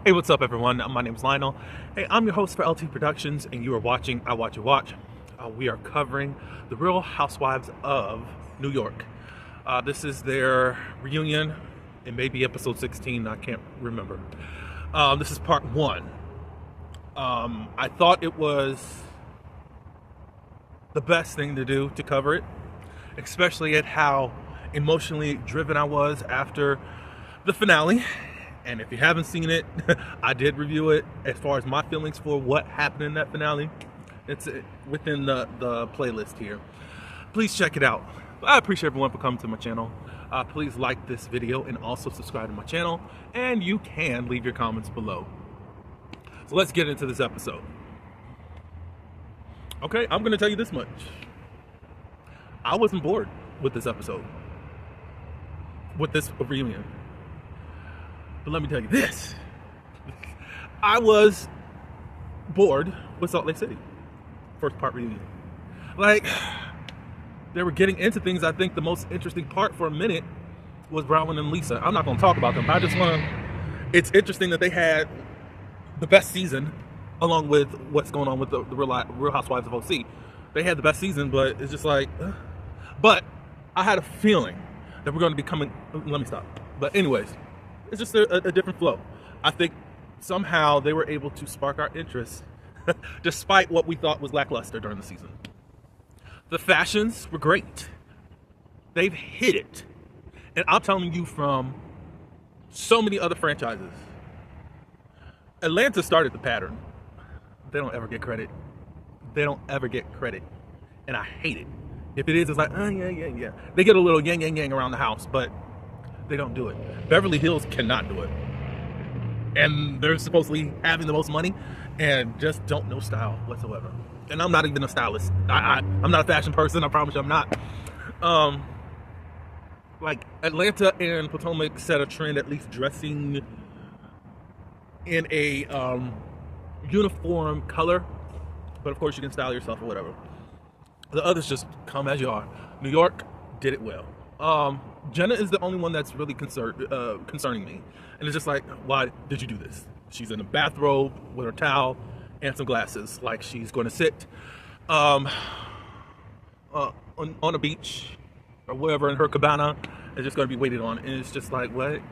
Hey, what's up, everyone? My name is Lionel. Hey, I'm your host for LT Productions, and you are watching I Watch You Watch. We are covering the Real Housewives of New York. This is their reunion. It may be episode 16. I can't remember. This is part one. I thought it was the best thing to do to cover it, especially at how emotionally driven I was after the finale. And if you haven't seen it, I did review it. As far as my feelings for what happened in that finale, it's within the playlist here. Please check it out. I appreciate everyone for coming to my channel. Please like this video and also subscribe to my channel. And you can leave your comments below. So let's get into this episode. Okay, I'm going to tell you this much. I wasn't bored with this episode, with this reunion. But let me tell you this. I was bored with Salt Lake City. First part reunion. Like, they were getting into things. I think the most interesting part for a minute was Brown and Lisa. I'm not going to talk about them. I just want to... It's interesting that they had the best season along with what's going on with the Real Housewives of OC. They had the best season, but it's just like... But I had a feeling that we're going to be coming... Let me stop. But anyways... It's just a different flow. I think somehow they were able to spark our interest despite what we thought was lackluster during the season. The fashions were great. They've hit it. And I'm telling you from so many other franchises. Atlanta started the pattern. They don't ever get credit. They don't ever get credit. And I hate it. If it is, it's like, oh, yeah. They get a little yang around the house, but they don't do it. Beverly Hills cannot do it. And they're supposedly having the most money and just don't know style whatsoever. And I'm not even a stylist. I'm not a fashion person. I promise you I'm not. Like, Atlanta and Potomac set a trend, at least dressing in a uniform color. But of course you can style yourself or whatever. The others just come as you are. New York did it well. Jenna is the only one that's really concerning me. And it's just like, why did you do this? She's in a bathrobe with her towel and some glasses, like she's going to sit on a beach or wherever in her cabana and just going to be waited on. And it's just like, what?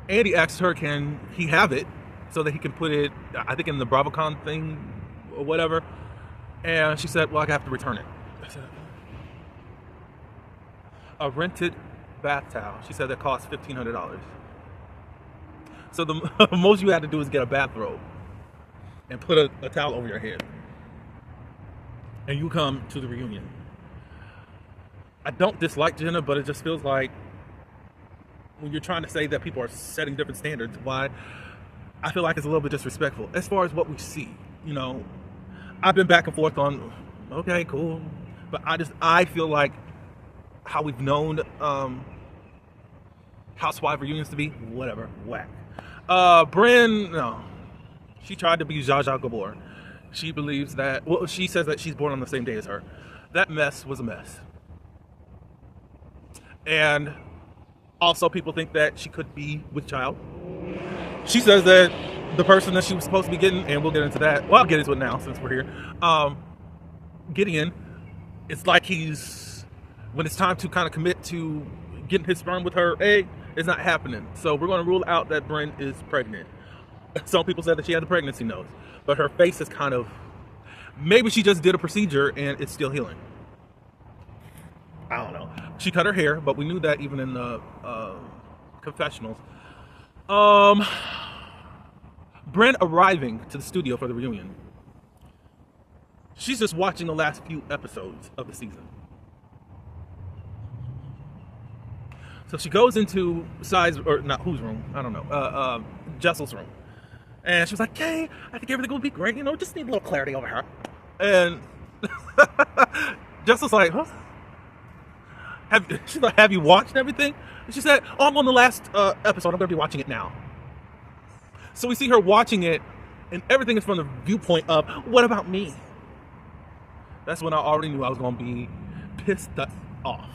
Andy asked her, can he have it so that he can put it, I think, in the BravoCon thing or whatever. And she said, well, I have to return it. A rented bath towel. She said that cost $1,500. So the most you had to do is get a bathrobe and put a towel over your head. And you come to the reunion. I don't dislike Jenna, but it just feels like when you're trying to say that people are setting different standards, why I feel like it's a little bit disrespectful. As far as what we see, you know, I've been back and forth on, okay, cool. But I feel like how we've known housewife reunions to be, whatever, whack. Brynn, no, she tried to be Zsa Zsa Gabor. She believes that, well, she says that she's born on the same day as her. That mess was a mess. And also people think that she could be with child. She says that the person that she was supposed to be getting, and we'll get into that, well, I'll get into it now since we're here, Gideon, it's like when it's time to kind of commit to getting his sperm with her egg, it's not happening. So we're going to rule out that Brynn is pregnant. Some people said that she had the pregnancy nose, but her face is kind of, maybe she just did a procedure and it's still healing. I don't know. She cut her hair, but we knew that even in the confessionals. Brynn arriving to the studio for the reunion. She's just watching the last few episodes of the season. So she goes into whose room? I don't know. Jessel's room. And she was like, hey, I think everything will be great. You know, just need a little clarity over here. And Jessel's like, huh? She's like, have you watched everything? And she said, oh, I'm on the last episode. I'm going to be watching it now. So we see her watching it, and everything is from the viewpoint of, what about me? That's when I already knew I was going to be pissed off.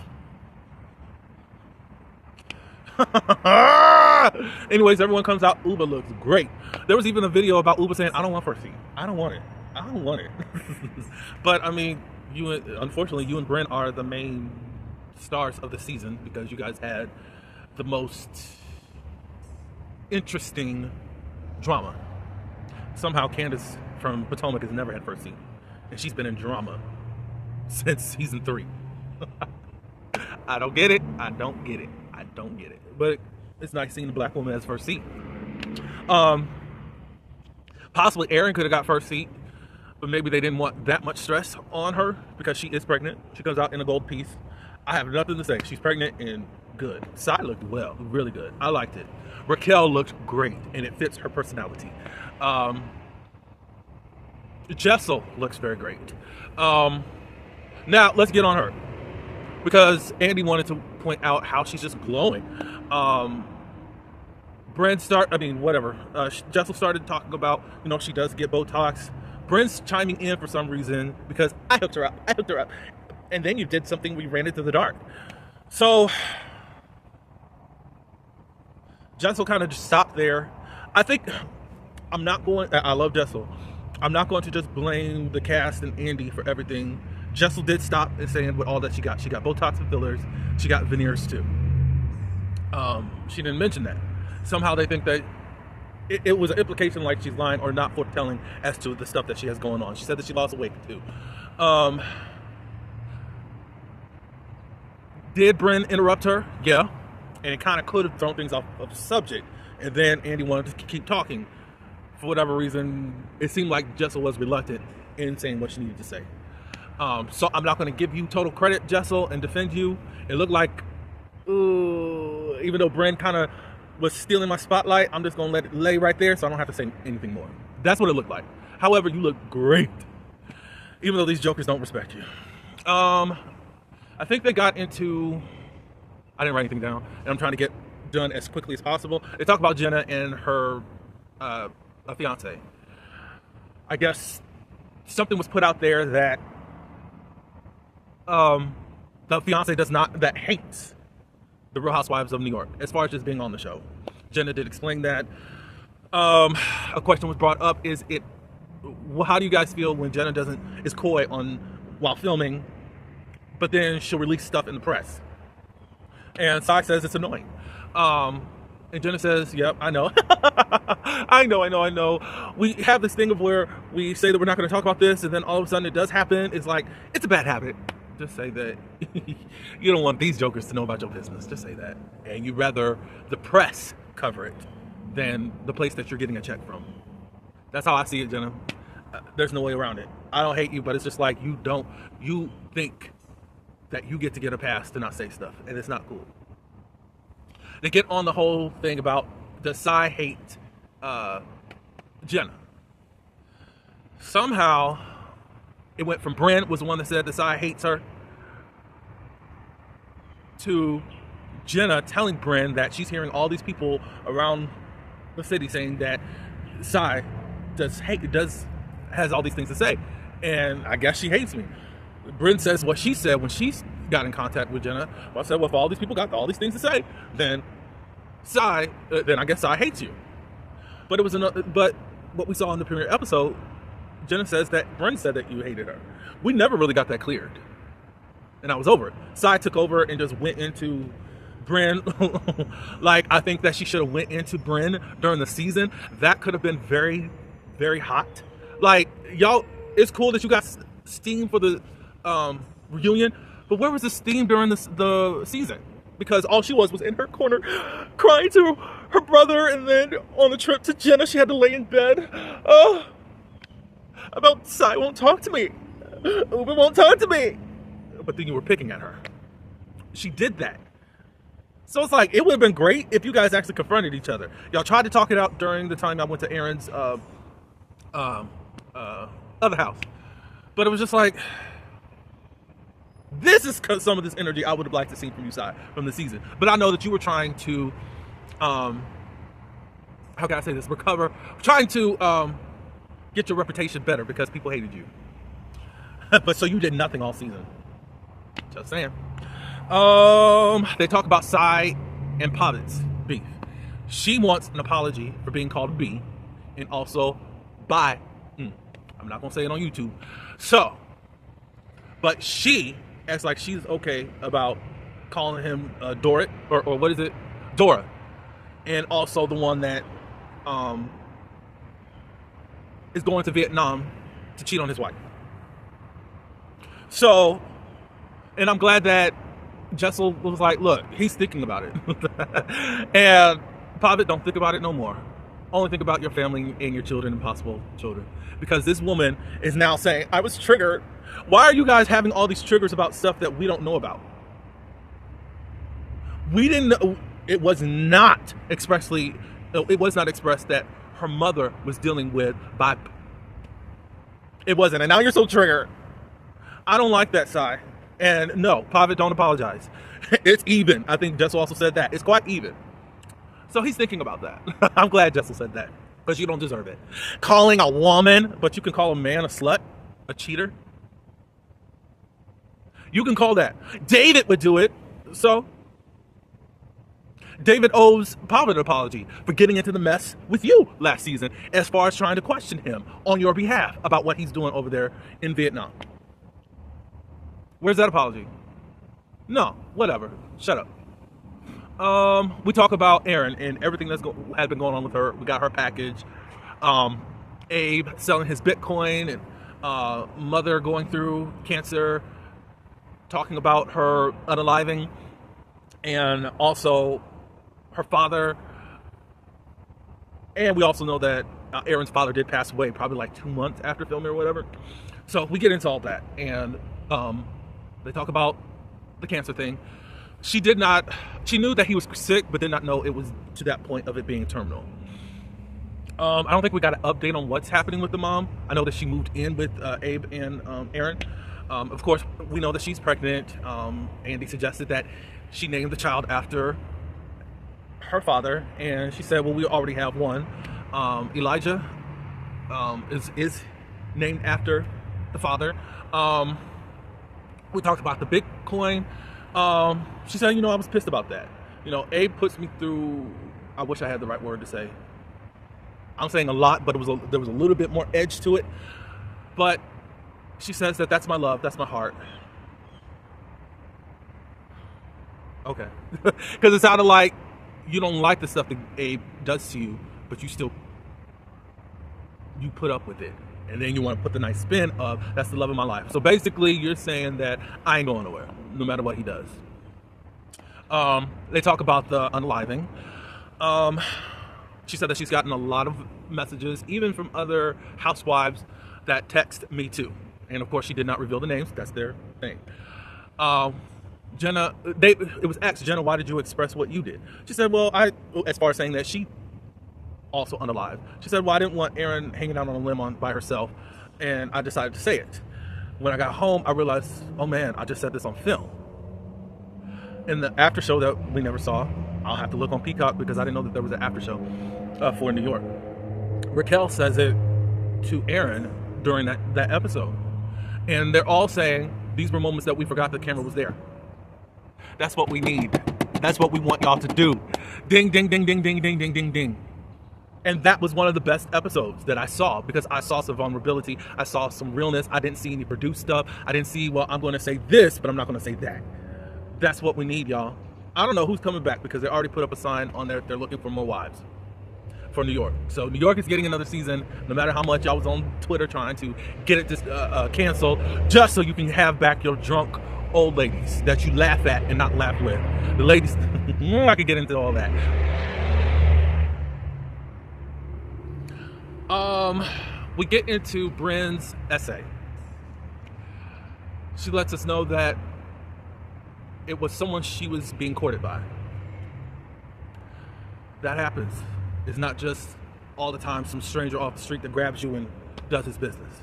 Anyways, everyone comes out. Uba looks great. There was even a video about Uba saying, "I don't want first seat. I don't want it. I don't want it." But I mean, unfortunately, you and Brent are the main stars of the season because you guys had the most interesting drama. Somehow, Candace from Potomac has never had first seat, and she's been in drama since season 3. I don't get it. I don't get it. I don't get it. But it's nice seeing the black woman as first seat. Possibly Erin could have got first seat, but maybe they didn't want that much stress on her because she is pregnant. She comes out in a gold piece. I have nothing to say. She's pregnant and good. Sai looked well, really good. I liked it. Raquel looked great, and it fits her personality. Jessel looks very great. Now, let's get on her. Because Andy wanted to point out how she's just glowing. Jessel started talking about, she does get Botox. Brent's chiming in for some reason because I hooked her up. And then you did something, we ran into the dark. So, Jessel kind of just stopped there. I love Jessel. I'm not going to just blame the cast and Andy for everything. Jessel did stop and saying with all that she got. She got Botox and fillers. She got veneers too. She didn't mention that. Somehow they think that it was an implication like she's lying or not foretelling as to the stuff that she has going on. She said that she lost weight too. Did Bryn interrupt her? Yeah. And it kind of could have thrown things off of the subject. And then Andy wanted to keep talking. For whatever reason, it seemed like Jessel was reluctant in saying what she needed to say. So I'm not going to give you total credit, Jessel, and defend you. It looked like, even though Bryn kind of was stealing my spotlight, I'm just going to let it lay right there so I don't have to say anything more. That's what it looked like. However, you look great, even though these jokers don't respect you. I think they got into, I didn't write anything down, and I'm trying to get done as quickly as possible. They talk about Jenna and her fiance. I guess something was put out there that the fiance that hates the Real Housewives of New York as far as just being on the show. Jenna did explain that. A question was brought up: how do you guys feel when Jenna is coy while filming, but then she'll release stuff in the press? And Sai says it's annoying. And Jenna says, "Yep, I know. I know. We have this thing of where we say that we're not going to talk about this, and then all of a sudden it does happen. It's like, it's a bad habit. Just say that you don't want these jokers to know about your business. Just say that. And you'd rather the press cover it than the place that you're getting a check from. That's how I see it, Jenna. There's no way around it. I don't hate you, but it's just like you think that you get to get a pass to not say stuff, and it's not cool. They get on the whole thing about does Sai hate Jenna. Somehow, it went from Brent was the one that said that Sai hates her to Jenna telling Brent that she's hearing all these people around the city saying that Sai has all these things to say, and I guess she hates me. Brent says what she said when she got in contact with Jenna. Well, I said, well, if all these people got all these things to say, then I guess Sai hates you. But what we saw in the premiere episode, Jenna says that Brent said that you hated her. We never really got that cleared, and I was over it. Sai took over and just went into Bryn. Like, I think that she should have went into Bryn during the season. That could have been very, very hot. Like, y'all, it's cool that you got steam for the reunion, but where was the steam during the season? Because all she was in her corner crying to her brother, and then on the trip to Jenna, she had to lay in bed. About Sai won't talk to me. Uber won't talk to me. But then you were picking at her. She did that. So it's like, it would have been great if you guys actually confronted each other. Y'all tried to talk it out during the time I went to Erin's other house. But it was just like, this is some of this energy I would have liked to see from you, Sai, from the season. But I know that you were trying to, how can I say this, trying to get your reputation better because people hated you. But so you did nothing all season. Just saying. They talk about Sai and Pavitt's beef. She wants an apology for being called a B, and also by, I'm not going to say it on YouTube. So, but she acts like she's okay about calling him Dorrit, or what is it? Dora. And also the one that is going to Vietnam to cheat on his wife. So, and I'm glad that Jessel was like, look, he's thinking about it. And Pavitt, don't think about it no more. Only think about your family and your children and possible children. Because this woman is now saying, I was triggered. Why are you guys having all these triggers about stuff that we don't know about? We didn't know. It was not expressed that her mother was dealing with BIPOC. It wasn't. And now you're so triggered. I don't like that side. And no, Pavitt, don't apologize. It's even. I think Jessel also said that. It's quite even. So he's thinking about that. I'm glad Jessel said that, because you don't deserve it. Calling a woman, but you can call a man a slut, a cheater. You can call that. David would do it. So David owes Pavitt an apology for getting into the mess with you last season, as far as trying to question him on your behalf about what he's doing over there in Vietnam. Where's that apology? No, whatever. Shut up. We talk about Erin and everything that's had been going on with her. We got her package. Abe selling his Bitcoin, and mother going through cancer, talking about her unaliving, and also her father. And we also know that Erin's father did pass away probably like 2 months after filming or whatever. So we get into all that, and they talk about the cancer thing. She knew that he was sick, but did not know it was to that point of it being terminal. I don't think we got an update on what's happening with the mom. I know that she moved in with Abe and Erin. Of course, we know that she's pregnant. Andy suggested that she named the child after her father, and she said, well, we already have one. Elijah is named after the father. We talked about the Bitcoin. She said, I was pissed about that. Abe puts me through, I wish I had the right word to say. I'm saying a lot, but there was a little bit more edge to it. But she says that's my love, that's my heart. Okay. Because it sounded like you don't like the stuff that Abe does to you, but you put up with it. And then you want to put the nice spin of, that's the love of my life. So basically, you're saying that I ain't going nowhere, no matter what he does. They talk about the unaliving. She said that she's gotten a lot of messages, even from other housewives, that text me too. And of course, she did not reveal the names. That's their thing. Jenna, it was asked, Jenna, why did you express what you did? She said, well, as far as saying that she also unalive. She said, well, I didn't want Erin hanging out on a limb by herself, and I decided to say it. When I got home, I realized, oh man, I just said this on film. In the after show that we never saw, I'll have to look on Peacock because I didn't know that there was an after show for New York. Raquel says it to Erin during that episode. And they're all saying, these were moments that we forgot the camera was there. That's what we need. That's what we want y'all to do. Ding, ding, ding, ding, ding, ding, ding, ding, ding. And that was one of the best episodes that I saw, because I saw some vulnerability. I saw some realness. I didn't see any produced stuff. I didn't see, well, I'm going to say this, but I'm not going to say that. That's what we need, y'all. I don't know who's coming back, because they already put up a sign on there. They're looking for more wives for New York. So New York is getting another season, no matter how much y'all was on Twitter trying to get it canceled, just so you can have back your drunk old ladies that you laugh at and not laugh with. The ladies, I could get into all that. We get into Bryn's essay. She lets us know that it was someone she was being courted by. That happens. It's not just all the time some stranger off the street that grabs you and does his business.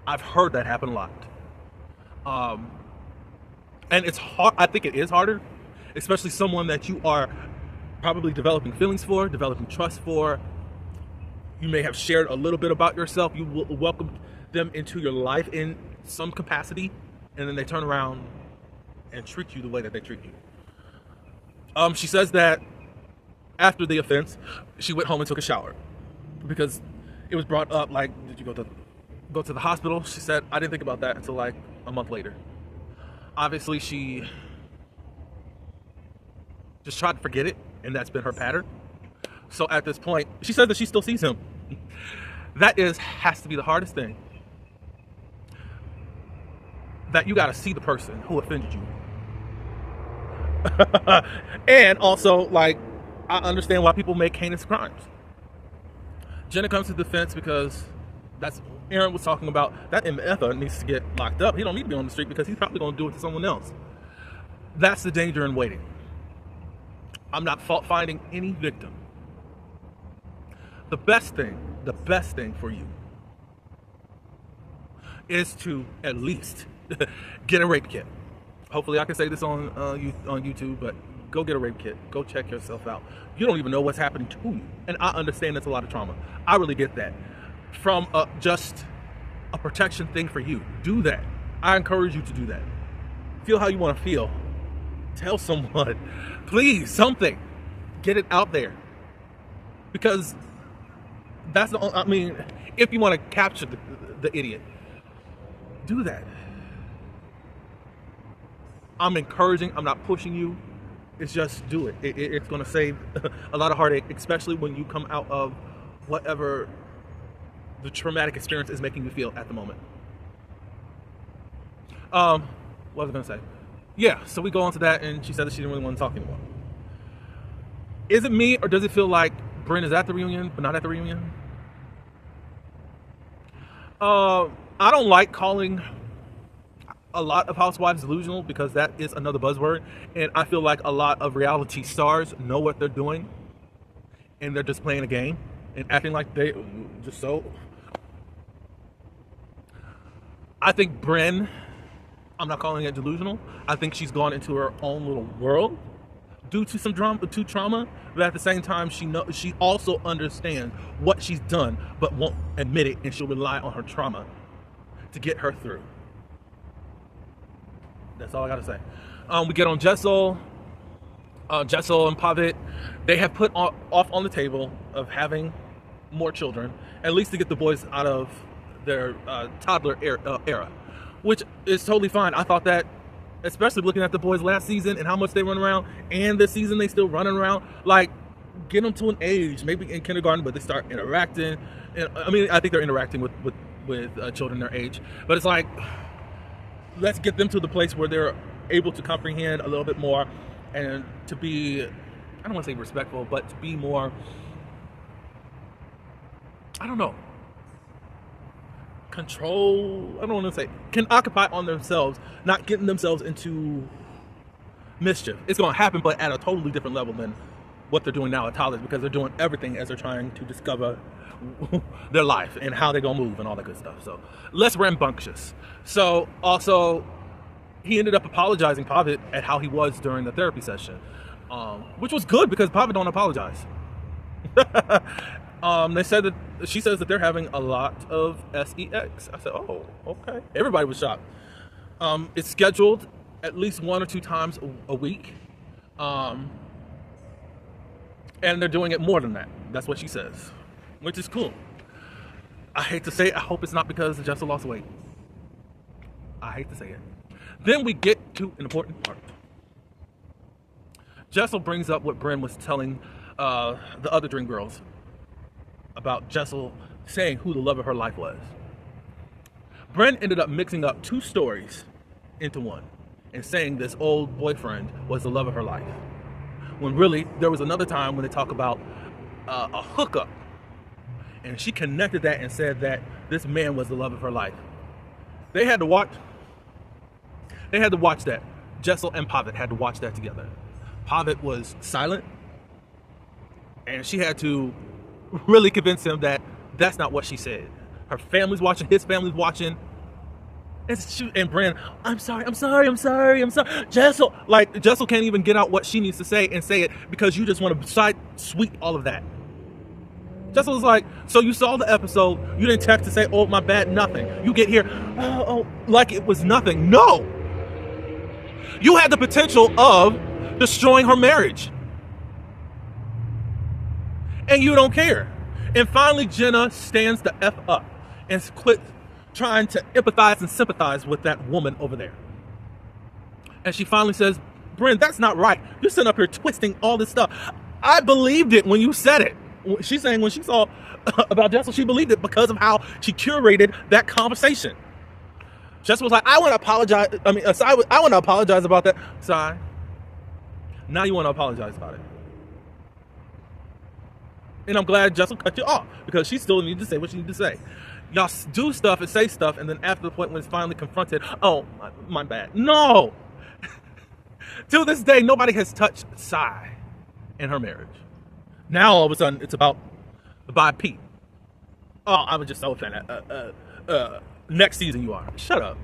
I've heard that happen a lot. And it's hard. I think it is harder, especially someone that you are probably developing feelings for, developing trust for. You may have shared a little bit about yourself. You will welcome them into your life in some capacity, and then they turn around and treat you the way that they treat you. She says that after the offense, she went home and took a shower because it was brought up, like, did you go to the hospital? She said, I didn't think about that until like a month later. Obviously, she just tried to forget it, and that's been her pattern. So at this point, she says that she still sees him. That has to be the hardest thing. That you got to see the person who offended you. And also, like, I understand why people make heinous crimes. Jenna comes to defense because that's Aaron was talking about. That MFer needs to get locked up. He don't need to be on the street because he's probably going to do it to someone else. That's the danger in waiting. I'm not fault finding any victim. The best thing for you is to at least get a rape kit. Hopefully I can say this on YouTube, but go get a rape kit. Go check yourself out. You don't even know what's happening to you. And I understand that's a lot of trauma. I really get that. From just a protection thing for you. Do that. I encourage you to do that. Feel how you want to feel. Tell someone. Please, something. Get it out there. Because that's the only, I mean, if you want to capture the idiot, do that. I'm encouraging, I'm not pushing you. It's just do it. It's going to save a lot of heartache, especially when you come out of whatever the traumatic experience is making you feel at the moment. What was I going to say? Yeah, so we go on to that, and she said that she didn't really want to talk anymore. Is it me, or does it feel like Bryn is at the reunion, but not at the reunion? I don't like calling a lot of Housewives delusional because that is another buzzword, and I feel like a lot of reality stars know what they're doing, and they're just playing a game and acting like they just so. I think Bryn, I'm not calling it delusional. I think she's gone into her own little world due to some trauma, but at the same time, she also understands what she's done, but won't admit it, and she'll rely on her trauma to get her through. That's all I gotta say. We get on Jessel. Jessel and Pavit, they have put off on the table of having more children, at least to get the boys out of their toddler era, which is totally fine. I thought that, especially looking at the boys last season and how much they run around, and this season they still running around. Like, get them to an age, maybe in kindergarten, but they start interacting. And I mean, I think they're interacting with children their age, but it's like, let's get them to the place where they're able to comprehend a little bit more and to be, I don't want to say respectful, but to be more, I don't know, control, I don't want to say, can occupy on themselves, not getting themselves into mischief. It's going to happen, but at a totally different level than what they're doing now at college, because they're doing everything as they're trying to discover their life and how they're gonna move and all that good stuff. So less rambunctious. So also, he ended up apologizing, Pavit, at how he was during the therapy session, which was good because Pavit don't apologize. She says that they're having a lot of sex. I said, oh, okay. Everybody was shocked. It's scheduled at least 1 or 2 times a week, and they're doing it more than that. That's what she says, which is cool. I hate to say it. I hope it's not because Jessel lost weight. I hate to say it. Then we get to an important part. Jessel brings up what Bryn was telling the other Dream Girls about Jessel saying who the love of her life was. Bryn ended up mixing up 2 stories into one and saying this old boyfriend was the love of her life, when really there was another time when they talk about a hookup, and she connected that and said that this man was the love of her life. They had to watch that. Jessel and Pavit had to watch that together. Pavit was silent, and she had to really convince him that that's not what she said. Her family's watching, his family's watching, and Bryn, I'm sorry. Jessel can't even get out what she needs to say and say it because you just want to side sweep all of that. Jessel was like, so you saw the episode, you didn't text to say, oh, my bad, nothing. You get here, like it was nothing. No! You had the potential of destroying her marriage. And you don't care. And finally, Jenna stands the F up and quit trying to empathize and sympathize with that woman over there. And she finally says, Bryn, that's not right. You're sitting up here twisting all this stuff. I believed it when you said it. She's saying when she saw about Jessel, she believed it because of how she curated that conversation. Jessel was like, I want to apologize. I want to apologize about that. Sigh. Now you want to apologize about it. And I'm glad Jessel cut you off because she still needs to say what she needs to say. Y'all do stuff and say stuff, and then after the point when it's finally confronted, oh, my bad. No! To this day, nobody has touched Sai in her marriage. Now, all of a sudden, it's about Pete. Oh, I was just so offended. Next season you are. Shut up.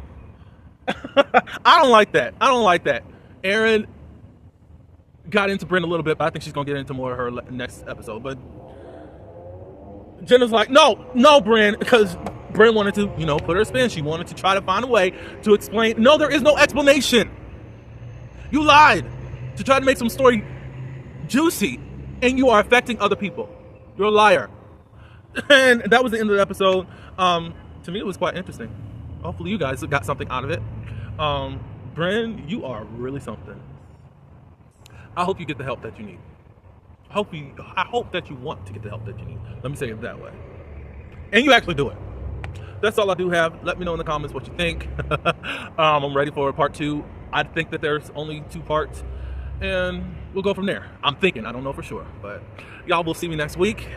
I don't like that. Erin got into Bryn a little bit, but I think she's going to get into more of her next episode. But Jenna's like, no, Bryn, because Bryn wanted to, put her spin. She wanted to try to find a way to explain. No, there is no explanation. You lied to try to make some story juicy, and you are affecting other people. You're a liar. And that was the end of the episode. To me, it was quite interesting. Hopefully you guys got something out of it. Bryn, you are really something. I hope you get the help that you need. I hope that you want to get the help that you need. Let me say it that way. And you actually do it. That's all I do have. Let me know in the comments what you think. I'm ready for part 2. I think that there's only 2 parts. And we'll go from there. I'm thinking. I don't know for sure. But y'all will see me next week.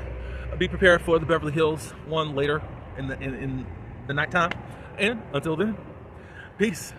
Be prepared for the Beverly Hills one later in the nighttime. And until then, peace.